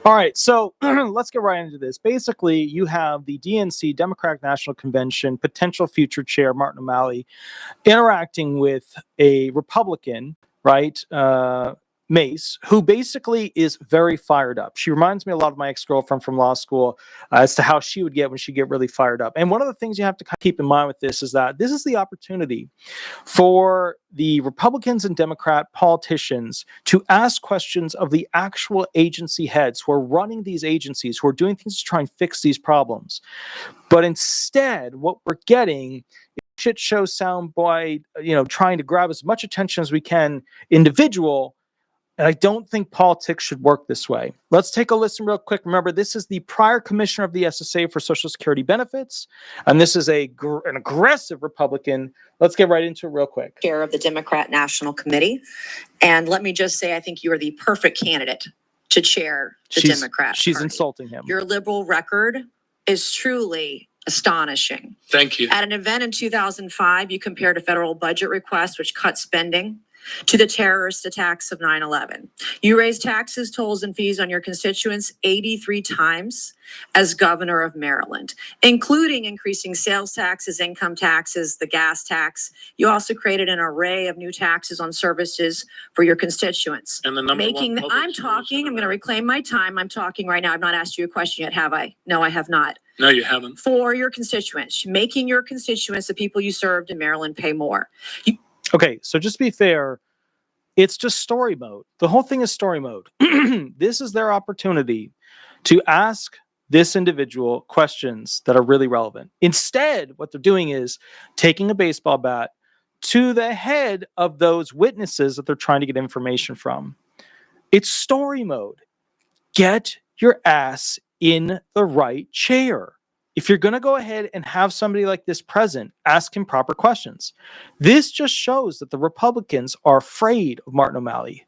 All right, so let's get right into this. Basically, you have the DNC, Democratic National Convention, potential future chair, Martin O'Malley, interacting with a Republican, right, Mace, who basically is very fired up. She reminds me a lot of my ex-girlfriend from law school as to how she would get when she get really fired up. And one of the things you have to kind of keep in mind with this is that this is the opportunity for the Republicans and Democrat politicians to ask questions of the actual agency heads who are running these agencies, who are doing things to try and fix these problems. But instead, what we're getting is shit show soundbite, trying to grab as much attention as we can, individual. And I don't think politics should work this way. Let's take a listen real quick. Remember, this is the prior commissioner of the SSA for Social Security benefits, and this is an aggressive Republican. Let's get right into it real quick. Chair of the Democrat National Committee. And let me just say, I think you are the perfect candidate to chair the Democrat She's Party. Insulting him. Your liberal record is truly astonishing. Thank you. At an event in 2005, you compared a federal budget request, which cut spending, to the terrorist attacks of 9/11. You raised taxes, tolls, and fees on your constituents 83 times as governor of Maryland, including increasing sales taxes, income taxes, the gas tax. You also created an array of new taxes on services for your constituents. And the number one I'm going to reclaim my time. I'm talking right now. I've not asked you a question yet, have I? No, I have not. No, you haven't. For your constituents, making your constituents, the people you served in Maryland, pay more. Okay, so just to be fair, it's just story mode. The whole thing is story mode. This is their opportunity to ask this individual questions that are really relevant. Instead, what they're doing is taking a baseball bat to the head of those witnesses that they're trying to get information from. It's story mode. Get your ass in the right chair. If you're going to go ahead and have somebody like this present, ask him proper questions. This just shows that the Republicans are afraid of Martin O'Malley,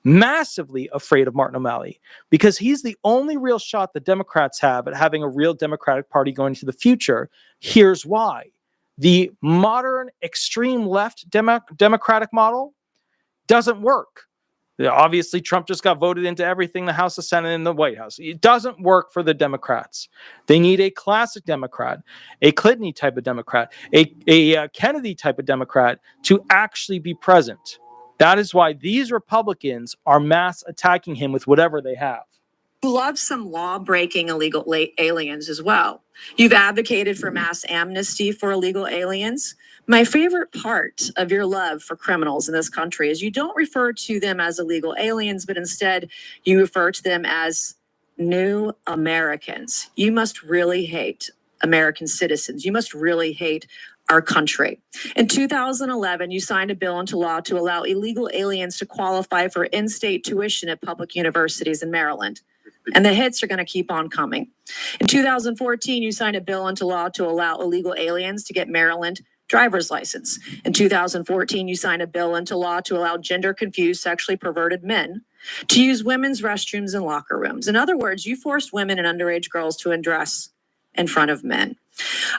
massively afraid of Martin O'Malley, because he's the only real shot the Democrats have at having a real Democratic Party going into the future. Here's why. The modern extreme left Democratic model doesn't work. Obviously, Trump just got voted into everything, the House, the Senate, and the White House. It doesn't work for the Democrats. They need a classic Democrat, a Clinton type of Democrat, a Kennedy type of Democrat to actually be present. That is why these Republicans are mass attacking him with whatever they have. You love some law-breaking illegal aliens as well. You've advocated for mass amnesty for illegal aliens. My favorite part of your love for criminals in this country is you don't refer to them as illegal aliens, but instead you refer to them as new Americans. You must really hate American citizens. You must really hate our country. In 2011, you signed a bill into law to allow illegal aliens to qualify for in-state tuition at public universities in Maryland. And the hits are going to keep on coming. In 2014, you signed a bill into law to allow illegal aliens to get Maryland driver's license. In 2014, you signed a bill into law to allow gender-confused, sexually perverted men to use women's restrooms and locker rooms. In other words, you forced women and underage girls to undress in front of men.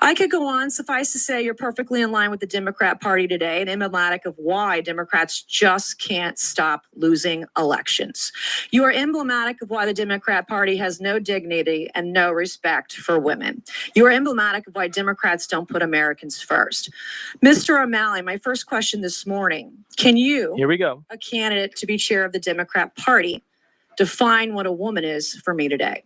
I could go on. Suffice to say, you're perfectly in line with the Democrat Party today and emblematic of why Democrats just can't stop losing elections. You are emblematic of why the Democrat Party has no dignity and no respect for women. You are emblematic of why Democrats don't put Americans first. Mr. O'Malley, my first question this morning, can you, Here we go, a candidate to be chair of the Democrat Party, define what a woman is for me today?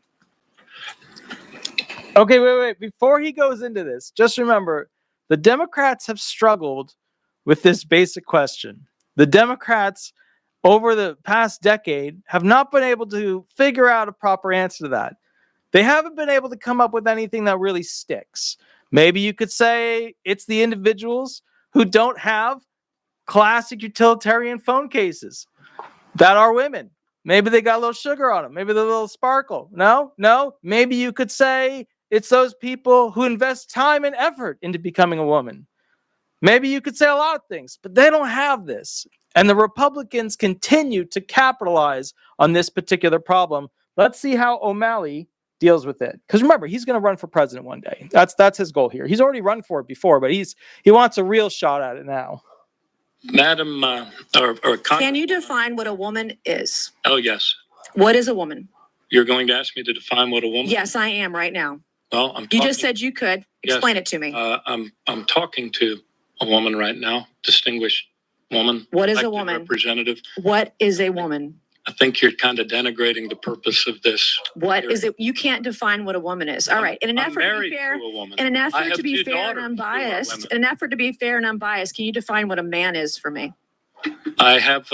Okay, wait. Before he goes into this, just remember, the Democrats have struggled with this basic question. The Democrats, over the past decade, have not been able to figure out a proper answer to that. They haven't been able to come up with anything that really sticks. Maybe you could say it's the individuals who don't have classic utilitarian phone cases that are women. Maybe they got a little sugar on them. Maybe they're a little sparkle. No. Maybe you could say it's those people who invest time and effort into becoming a woman. Maybe you could say a lot of things, but they don't have this. And the Republicans continue to capitalize on this particular problem. Let's see how O'Malley deals with it. Because remember, he's going to run for president one day. That's his goal here. He's already run for it before, but he wants a real shot at it now. Madam, Can you define what a woman is? Oh, yes. What is a woman? You're going to ask me to define what a woman? Yes, I am right now. Well, You just said you could. Yes. Explain it to me. I'm talking to a woman right now, distinguished woman. What is a elected woman? Representative. What is a woman? I think you're kind of denigrating the purpose of this. What is it? You can't define what a woman is. All right. In an effort to be fair, in an effort to be fair and unbiased, can you define what a man is for me? I have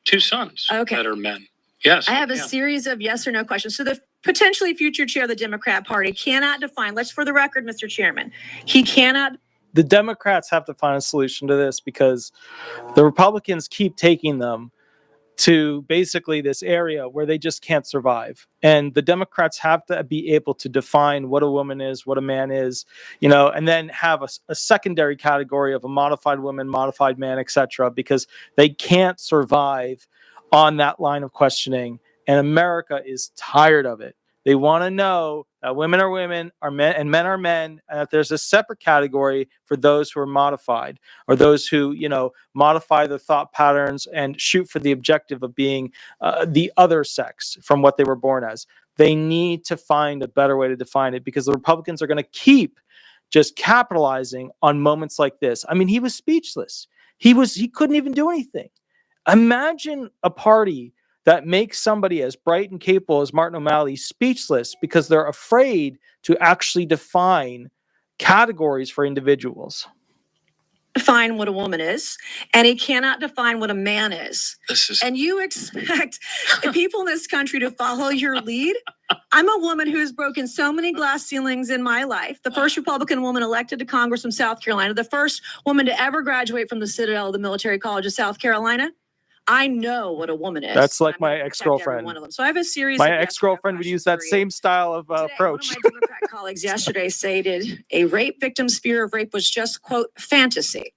2 sons Okay. that are men. Yes. I have a series of yes or no questions. So the potentially future chair of the Democrat Party cannot define, let's for the record, Mr. Chairman, he cannot. The Democrats have to find a solution to this because the Republicans keep taking them to basically this area where they just can't survive. And the Democrats have to be able to define what a woman is, what a man is, you know, and then have a secondary category of a modified woman, modified man, etc., because they can't survive on that line of questioning. And America is tired of it. They want to know that women are women, are men, and men are men, and that there's a separate category for those who are modified, or those who, you know, modify their thought patterns and shoot for the objective of being the other sex from what they were born as. They need to find a better way to define it, because the Republicans are going to keep just capitalizing on moments like this. I mean, he was speechless. He couldn't even do anything. Imagine a party that makes somebody as bright and capable as Martin O'Malley speechless because they're afraid to actually define categories for individuals. Define what a woman is, and he cannot define what a man is. And you expect people in this country to follow your lead? I'm a woman who has broken so many glass ceilings in my life. The first Republican woman elected to Congress from South Carolina, the first woman to ever graduate from the Citadel of the Military College of South Carolina. I know what a woman is. That's like my ex-girlfriend. So I have a series. My ex-girlfriend would use that same style of approach. One of my Democrat colleagues yesterday stated a rape victim's fear of rape was just, quote, fantasy.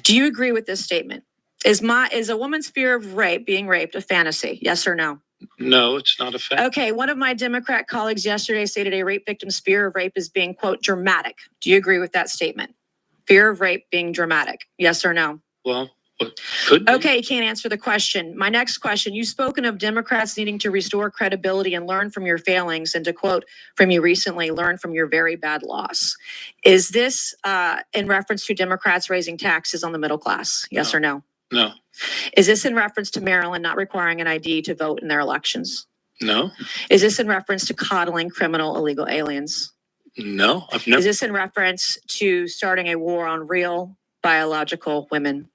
Do you agree with this statement? Is a woman's fear of rape, being raped, a fantasy? Yes or no? No, it's not a fact. Okay, one of my Democrat colleagues yesterday stated a rape victim's fear of rape is being, quote, dramatic. Do you agree with that statement? Fear of rape being dramatic? Yes or no? Well, could be. Okay, you can't answer the question. My next question, you've spoken of Democrats needing to restore credibility and learn from your failings, and to quote from you recently, learn from your very bad loss. Is this in reference to Democrats raising taxes on the middle class? Yes or no? No. Is this in reference to Maryland not requiring an ID to vote in their elections? No. Is this in reference to coddling criminal illegal aliens? No, I've never. Is this in reference to starting a war on real biological women?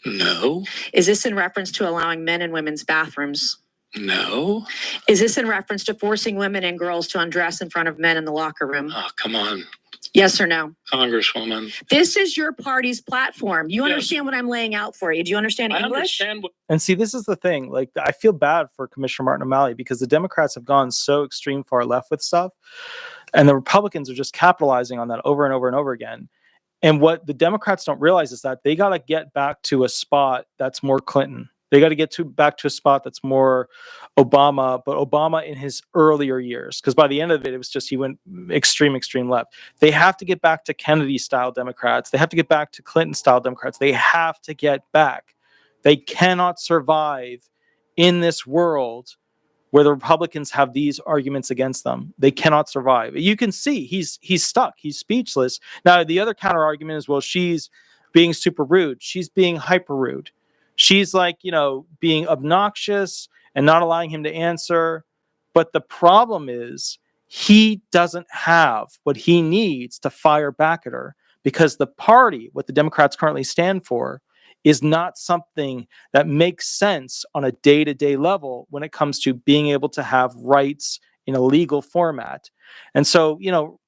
No. Is this in reference to allowing men in women's bathrooms? No. Is this in reference to forcing women and girls to undress in front of men in the locker room? Oh, come on. Yes or no? Congresswoman. This is your party's platform. You understand what I'm laying out for you. Do you understand English? I understand what. And see, this is the thing. Like, I feel bad for Commissioner Martin O'Malley because the Democrats have gone so extreme far left with stuff, and the Republicans are just capitalizing on that over and over and over again. And what the Democrats don't realize is that they got to get back to a spot that's more Clinton. They got to get back to a spot that's more Obama, but Obama in his earlier years. Because by the end of it, it was just he went extreme left. They have to get back to Kennedy-style Democrats. They have to get back to Clinton-style Democrats. They have to get back. They cannot survive in this world where the Republicans have these arguments against them. They cannot survive. You can see he's stuck. He's speechless. Now, the other counter argument is, well, she's being super rude. She's being hyper rude. She's like, you know, being obnoxious and not allowing him to answer. But the problem is he doesn't have what he needs to fire back at her, because the party, what the Democrats currently stand for, is not something that makes sense on a day-to-day level when it comes to being able to have rights in a legal format. And so, you know,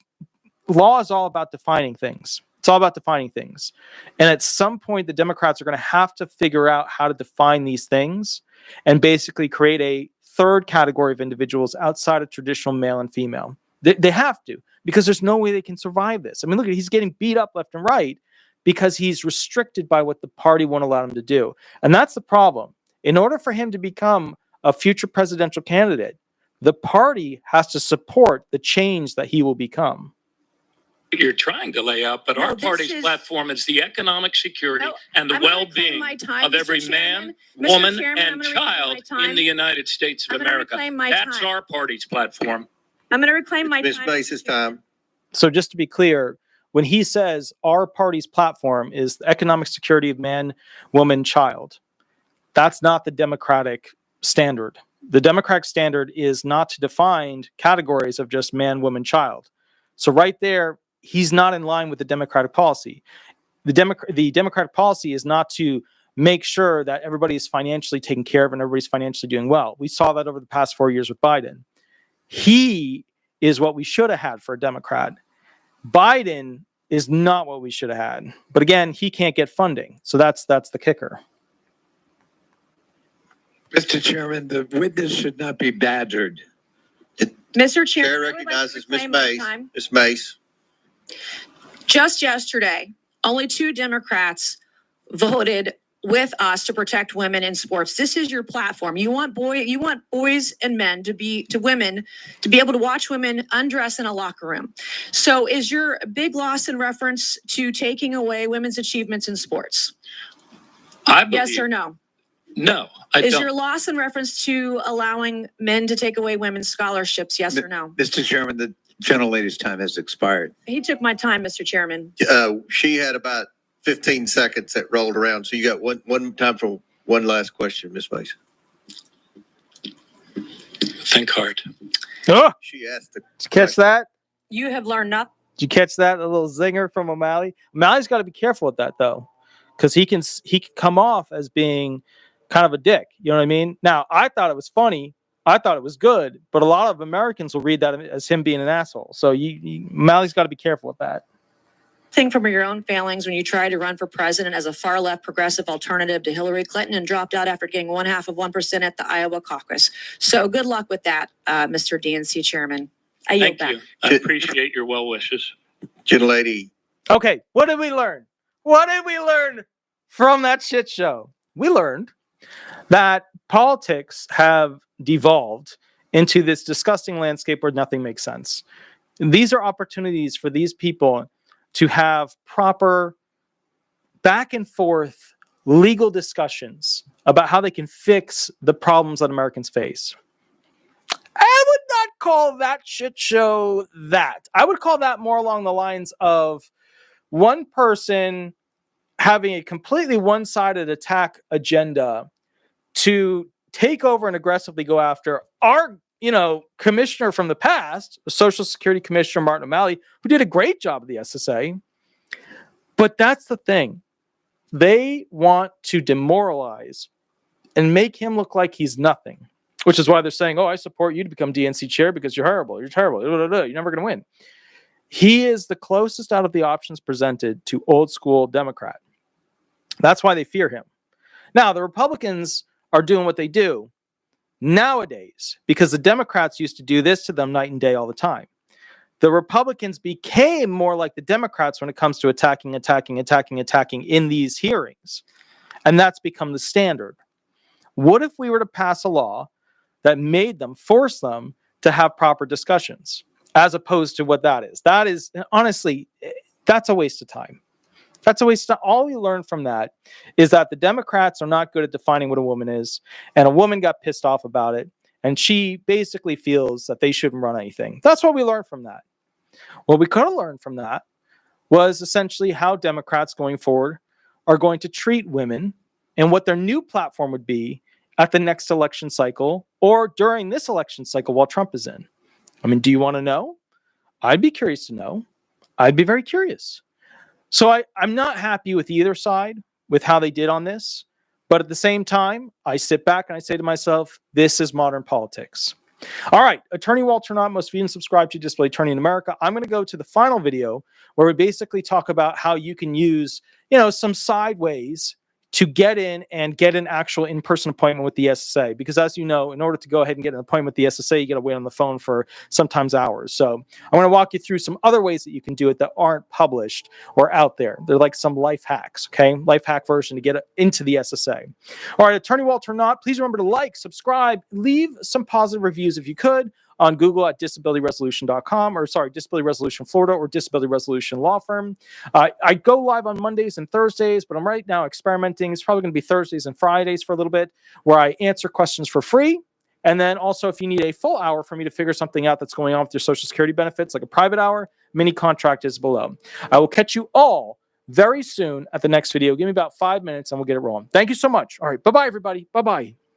law is all about defining things. It's all about defining things. And at some point, the Democrats are going to have to figure out how to define these things and basically create a third category of individuals outside of traditional male and female. They have to, because there's no way they can survive this. I mean, look, he's getting beat up left and right because he's restricted by what the party won't allow him to do. And that's the problem. In order for him to become a future presidential candidate, the party has to support the change that he will become. you're trying to lay out, but No, our this party's is- platform is the economic security No, and the I'm gonna reclaim well-being my time, of Mr. every Chairman. man, Mr. woman, Chairman, I'm and gonna reclaim my child in time. the United States of I'm gonna America. reclaim my That's time. our party's platform. I'm going to reclaim my Ms. time. Mace's Mr. Chairman. time. So just to be clear, when he says our party's platform is the economic security of man, woman, child, that's not the Democratic standard. The Democratic standard is not to define categories of just man, woman, child. So right there, he's not in line with the Democratic policy. The Democratic policy is not to make sure that everybody is financially taken care of and everybody's financially doing well. We saw that over the past 4 years with Biden. He is what we should have had for a Democrat. Biden is not what we should have had. But again, he can't get funding. So that's the kicker. Mr. Chairman, the witness should not be badgered. Mr. Chairman, Chair I would like to recognizes Ms. reclaim my Mace. time. Ms. Mace. Just yesterday, only 2 Democrats voted with us to protect women in sports. This is your platform. You want boys and men women to be able to watch women undress in a locker room. So is your big loss in reference to taking away women's achievements in sports? I believe, Yes or no? No, I Is don't. your loss in reference to allowing men to take away women's scholarships? Yes or no? Mr. Chairman, the gentlelady's time has expired. He took my time, Mr. Chairman. She had about 15 seconds that rolled around. So you got one time for one last question, Ms. Mace. Think hard. Oh, She asked the did you catch that? You have learned nothing. Did you catch that? A little zinger from O'Malley. O'Malley's got to be careful with that though, because he can come off as being kind of a dick. You know what I mean? Now, I thought it was funny. I thought it was good, but a lot of Americans will read that as him being an asshole. So O'Malley's got to be careful with that. Thing from your own failings when you tried to run for president as a far left progressive alternative to Hillary Clinton and dropped out after getting 0.5% at the Iowa caucus. So good luck with that, Mr. DNC Chairman. I yield Thank back. you. I appreciate your well wishes. gentlelady. Okay, what did we learn? What did we learn from that shit show? We learned that politics have devolved into this disgusting landscape where nothing makes sense. And these are opportunities for these people to have proper back and forth legal discussions about how they can fix the problems that Americans face. I would not call that shit show that. I would call that more along the lines of one person having a completely one-sided attack agenda to take over and aggressively go after our, commissioner from the past, the Social Security Commissioner Martin O'Malley, who did a great job of the SSA. But that's the thing. They want to demoralize and make him look like he's nothing, which is why they're saying, oh, I support you to become DNC chair because you're horrible. You're terrible. You're never going to win. He is the closest out of the options presented to old school Democrat. That's why they fear him. Now, the Republicans are doing what they do nowadays because the Democrats used to do this to them night and day all the time. The Republicans became more like the Democrats when it comes to attacking in these hearings. And that's become the standard. What if we were to pass a law that forced them to have proper discussions, as opposed to what that is? That is, honestly, that's a waste of time. That's a waste of time. All we learned from that is that the Democrats are not good at defining what a woman is, and a woman got pissed off about it, and she basically feels that they shouldn't run anything. That's what we learned from that. What we could have learned from that was essentially how Democrats going forward are going to treat women and what their new platform would be at the next election cycle or during this election cycle while Trump is in. I mean, do you want to know? I'd be curious to know. I'd be very curious. So I'm not happy with either side with how they did on this. But at the same time, I sit back and I say to myself, this is modern politics. All right, Attorney Walter Hnot, most viewed and subscribed to Display Attorney in America. I'm going to go to the final video where we basically talk about how you can use, some side ways to get in and get an actual in-person appointment with the SSA. Because as you know, in order to go ahead and get an appointment with the SSA, you got to wait on the phone for sometimes hours. So I want to walk you through some other ways that you can do it that aren't published or out there. They're like some life hacks, okay? Life hack version to get into the SSA. All right, Attorney Walter Hnot, please remember to like, subscribe, leave some positive reviews if you could. on Google at disabilityresolution.com, or sorry, Disability Resolution Florida or Disability Resolution Law Firm. I go live on Mondays and Thursdays, but I'm right now experimenting. It's probably going to be Thursdays and Fridays for a little bit, where I answer questions for free. And then also, if you need a full hour for me to figure something out that's going on with your Social Security benefits, like a private hour, mini contract is below. I will catch you all very soon at the next video. Give me about 5 minutes and we'll get it rolling. Thank you so much. All right. Bye-bye, everybody. Bye-bye.